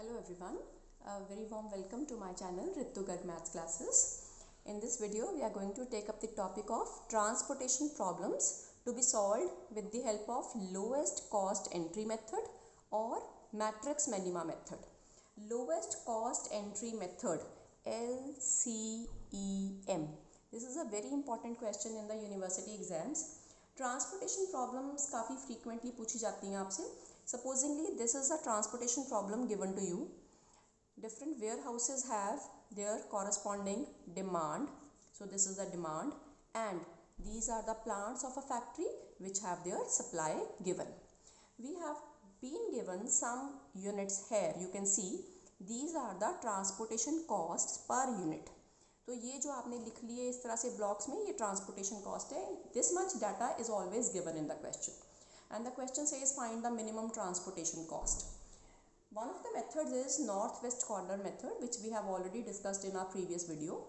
Hello everyone, a very warm welcome to my channel Ritu Garg Maths Classes. In this video we are going to take up the topic of transportation problems to be solved with the help of lowest cost entry method or matrix minima method. Lowest cost entry method, LCEM. This is a very important question in the university exams. Transportation problems काफ़ी frequently पूछी जाती हैं आपसे. Supposingly this is a transportation problem given to you. Different warehouses have their corresponding demand. So this is the demand and these are the plants of a factory which have their supply given. We have been given some units here. You can see these are the transportation costs per unit. तो ये जो आपने लिख लिए इस तरह से blocks में ये ट्रांसपोर्टेशन कॉस्ट है. This much data is always given in the question and the question says find the minimum transportation cost. One of the methods is northwest corner method, which we have already discussed in our previous video.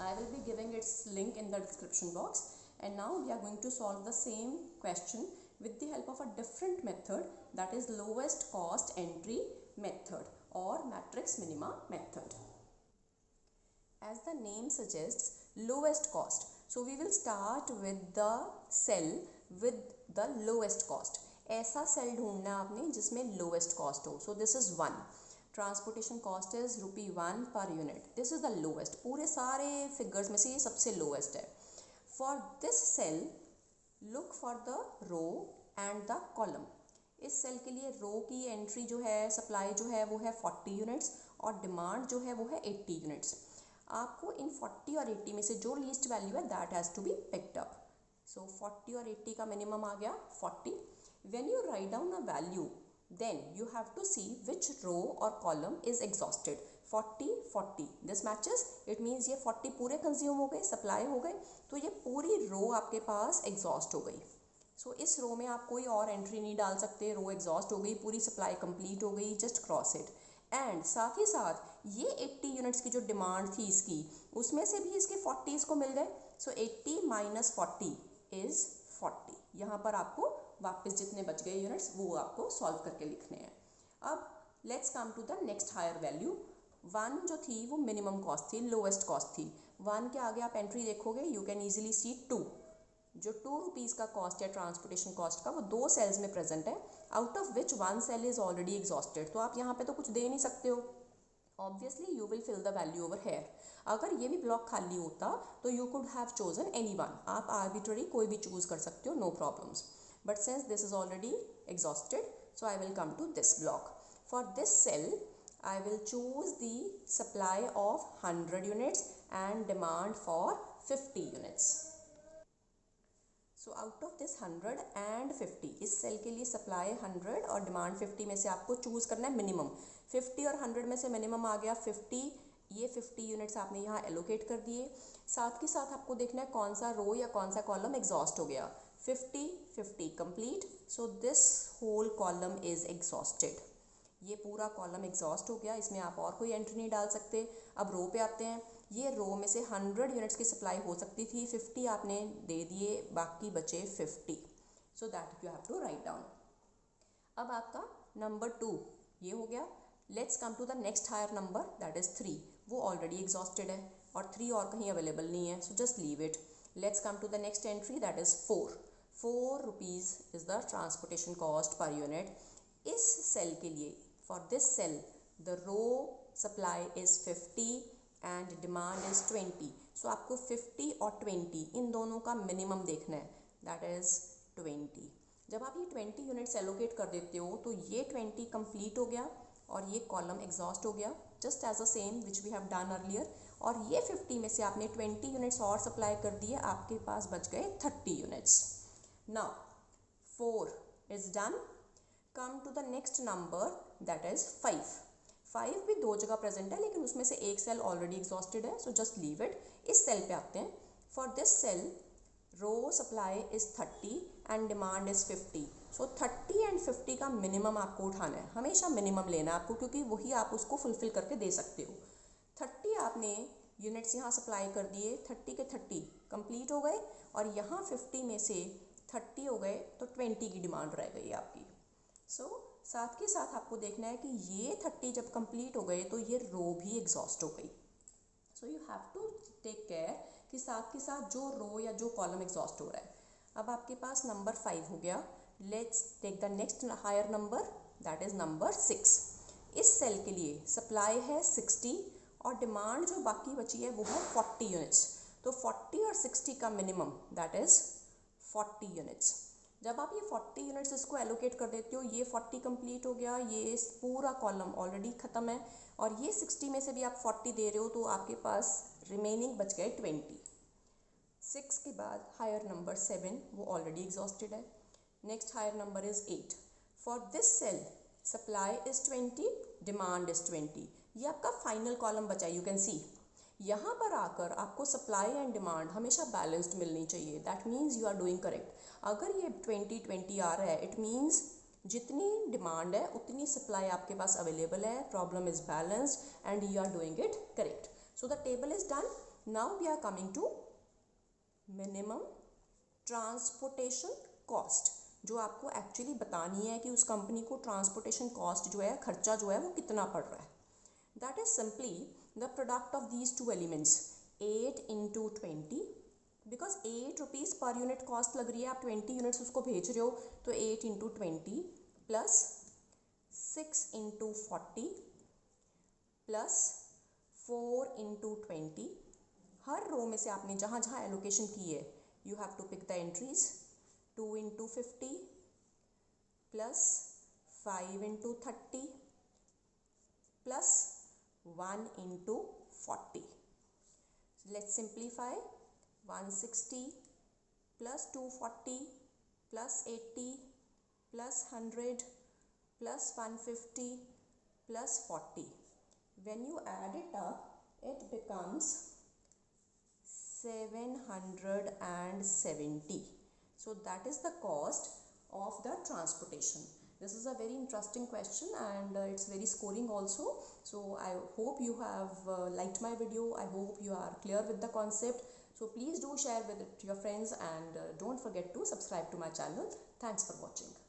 I will be giving its link in the description box, and now we are going to solve the same question with the help of a different method, that is lowest cost entry method or matrix minima method. As the name suggests, lowest cost. So we will start with the cell with the lowest cost. ऐसा cell ढूंढना है आपने जिसमें lowest cost हो. So this is 1. Transportation cost is ₹1 per unit. This is the lowest. पूरे सारे figures में से ये सबसे lowest है. For this cell, look for the row and the column. इस सेल के लिए रो की एंट्री जो है सप्लाई जो है वो है 40 यूनिट्स और डिमांड जो है वो है 80 यूनिट्स. आपको इन 40 और 80 में से जो लीस्ट वैल्यू है that has to be picked up. So 40 और 80 का मिनिमम आ गया 40. When you write down a value then you have to see which row और column is exhausted. 40 this matches. It means ये 40 पूरे कंज्यूम हो गए, सप्लाई हो गए, तो ये पूरी रो आपके पास एग्जॉस्ट हो गई. सो इस रो में आप कोई और एंट्री नहीं डाल सकते. रो एग्जॉस्ट हो गई, पूरी सप्लाई कंप्लीट हो गई, जस्ट क्रॉस इट. एंड साथ ही साथ ये 80 यूनिट्स की जो डिमांड थी इसकी उसमें से भी इसके 40 इसको मिल गए. सो 80 माइनस 40 इज़ 40. यहाँ पर आपको वापस जितने बच गए यूनिट्स वो आपको सॉल्व करके लिखने हैं. अब let's come to the next higher value. 1 जो थी वो मिनिमम कॉस्ट थी, लोएस्ट कॉस्ट थी. 1 के आगे आप एंट्री देखोगे यू कैन ईजिली सी 2. जो ₹2 का कॉस्ट है ट्रांसपोर्टेशन कॉस्ट का वो 2 सेल्स में प्रेजेंट है, out of which 1 cell is already exhausted. तो आप यहाँ पे तो कुछ दे नहीं सकते हो. Obviously you will fill the value over here. अगर ये भी ब्लॉक खाली होता तो you could have chosen anyone. आप आर्बिट्ररी कोई भी चूज कर सकते हो, no problems. But since this is already exhausted so I will come to this block. For this cell I will choose the supply of 100 units and demand for 50 units. So out of this 100 and 50, इस cell के लिए supply 100 और demand 50 में से आपको choose करना है minimum. 50 और 100 में से मिनिमम आ गया 50. ये 50 यूनिट्स आपने यहाँ एलोकेट कर दिए. साथ के साथ आपको देखना है कौन सा रो या कौन सा कॉलम एग्जॉस्ट हो गया. 50 complete. So this whole column is exhausted. ये पूरा कॉलम एग्जॉस्ट हो गया, इसमें आप और कोई एंट्री नहीं डाल सकते. अब रो पे आते हैं. ये रो में से 100 यूनिट्स की सप्लाई हो सकती थी, 50 आपने दे दिए, बाकी बचे 50. So that you have to write down. अब आपका नंबर 2 ये हो गया. Let's come to the next higher number that is 3. वो ऑलरेडी एग्जॉस्टेड है और 3 और कहीं अवेलेबल नहीं है, so just leave it. Let's come to the next entry that is 4. ₹4 is the transportation cost per unit. इस सेल के लिए for this cell the row supply is 50 and demand is 20. so आपको 50 और 20 इन दोनों का minimum देखना है, that is 20. जब आप ये 20 यूनिट्स एलोकेट कर देते हो तो ये 20 कंप्लीट हो गया और ये कॉलम एग्जॉस्ट हो गया just as a same which we have done earlier. और ये 50 में से आपने 20 यूनिट्स और सप्लाई कर दिए, आपके पास बच गए 30 units. Now 4 is done. Come to the next number that is 5. 5 भी 2 जगह प्रेजेंट है लेकिन उसमें से एक सेल ऑलरेडी एग्जॉस्टेड है, सो जस्ट लीव इट. इस सेल पे आते हैं. For this cell row supply is 30 and demand is 50. So 30 and 50 का मिनिमम आपको उठाना है, हमेशा मिनिमम लेना है आपको, क्योंकि वही आप उसको फुलफिल करके दे सकते हो. 30 आपने यूनिट्स यहाँ सप्लाई कर दिए, 30 के 30 कंप्लीट हो गए और यहाँ 50 में से 30 हो गए तो 20 की डिमांड रह गई आपकी. So साथ के साथ आपको देखना है कि ये 30 जब कंप्लीट हो गए तो ये रो भी एग्जॉस्ट हो गई। So you have to take care कि साथ के साथ जो रो या जो कॉलम एग्जॉस्ट हो रहा है। अब आपके पास नंबर 5 हो गया। Let's take the next higher number, that is number 6। इस सेल के लिए सप्लाई है 60 और डिमांड जो बाकी बची है वो है 40 यूनिट्स। तो 40 और 60 का मिनिमम दैट इज 40 यूनिट्स। जब आप ये 40 यूनिट्स इसको एलोकेट कर देते हो, ये 40 कंप्लीट हो गया, ये पूरा कॉलम ऑलरेडी ख़त्म है, और ये 60 में से भी आप 40 दे रहे हो, तो आपके पास रिमेनिंग बच गए 20। 6 के बाद हायर नंबर 7 वो ऑलरेडी एग्जॉस्टेड है। Next higher number is 8। For this cell supply is 20, demand is 20। ये आपका फाइनल कॉलम बचा है, यू कैन सी। यहाँ पर आकर आपको सप्लाई एंड डिमांड हमेशा बैलेंस्ड मिलनी चाहिए, that means you are doing correct. अगर ये 20-20 आ रहा है, इट मीन्स जितनी डिमांड है उतनी सप्लाई आपके पास अवेलेबल है, problem is balanced and you are doing it correct. So the table is done. Now we are coming to minimum transportation cost, जो आपको एक्चुअली बतानी है कि उस कंपनी को ट्रांसपोर्टेशन कॉस्ट जो है, खर्चा जो है वो कितना पड़ रहा है। That is simply the product of these two elements, 8 into 20, because 8 rupees per unit cost लग रही है, आप 20 यूनिट्स उसको भेज रहे हो, तो 8 into 20 plus 6 into 40 plus 4 into 20। हर रो में से आपने जहाँ जहाँ एलोकेशन की है, you have to pick the entries. 2 into 50 plus 5 into 30 plus 1 into 40. Let's simplify. 160 plus 240 plus 80 plus 100 plus 150 plus 40. When you add it up, it becomes 770. So that is the cost of the transportation. This is a very interesting question and it's very scoring also. So I hope you have liked my video. I hope you are clear with the concept. So please do share with it to your friends and don't forget to subscribe to my channel. Thanks for watching.